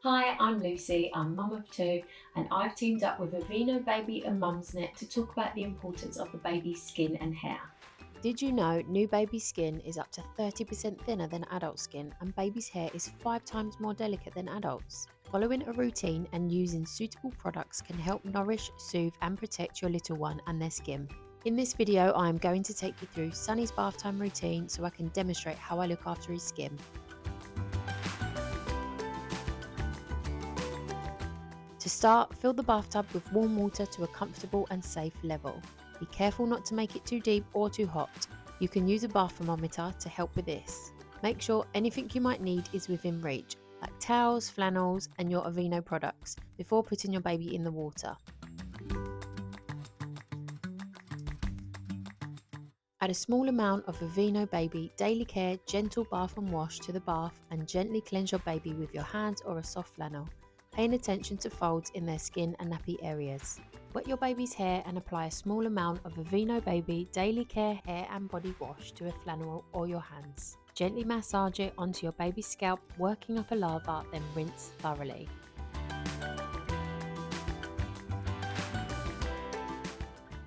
Hi, I'm Lucy, I'm mum of two, and I've teamed up with AVEENO Baby and Mumsnet to talk about the importance of the baby's skin and hair. Did you know new baby skin is up to 30% thinner than adult skin, and baby's hair is 5 times more delicate than adults? Following a routine and using suitable products can help nourish, soothe and protect your little one and their skin. In this video, I am going to take you through Sunny's bath time routine so I can demonstrate how I look after his skin. To start, fill the bathtub with warm water to a comfortable and safe level. Be careful not to make it too deep or too hot. You can use a bath thermometer to help with this. Make sure anything you might need is within reach, like towels, flannels and your AVEENO products, before putting your baby in the water. Add a small amount of AVEENO Baby Daily Care Gentle Bath and Wash to the bath and gently cleanse your baby with your hands or a soft flannel, paying attention to folds in their skin and nappy areas. Wet your baby's hair and apply a small amount of AVEENO Baby Daily Care Hair and Body Wash to a flannel or your hands. Gently massage it onto your baby's scalp, working up a lather, then rinse thoroughly.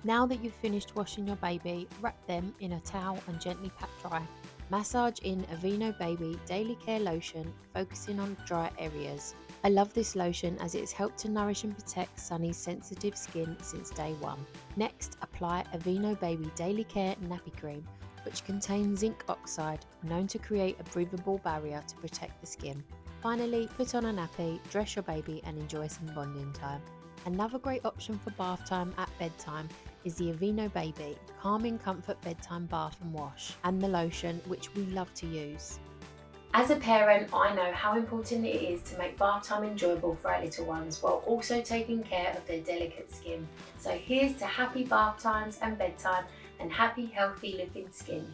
Now that you've finished washing your baby, wrap them in a towel and gently pat dry. Massage in AVEENO Baby Daily Care Lotion, focusing on dry areas. I love this lotion as it has helped to nourish and protect Sunny's sensitive skin since day one. Next, apply AVEENO Baby Daily Care Nappy Cream, which contains zinc oxide, known to create a breathable barrier to protect the skin. Finally, put on a nappy, dress your baby and enjoy some bonding time. Another great option for bath time at bedtime is the AVEENO Baby Calming Comfort Bedtime Bath and Wash, and the lotion, which we love to use. As a parent, I know how important it is to make bath time enjoyable for our little ones while also taking care of their delicate skin. So here's to happy bath times and bedtime and happy, healthy looking skin.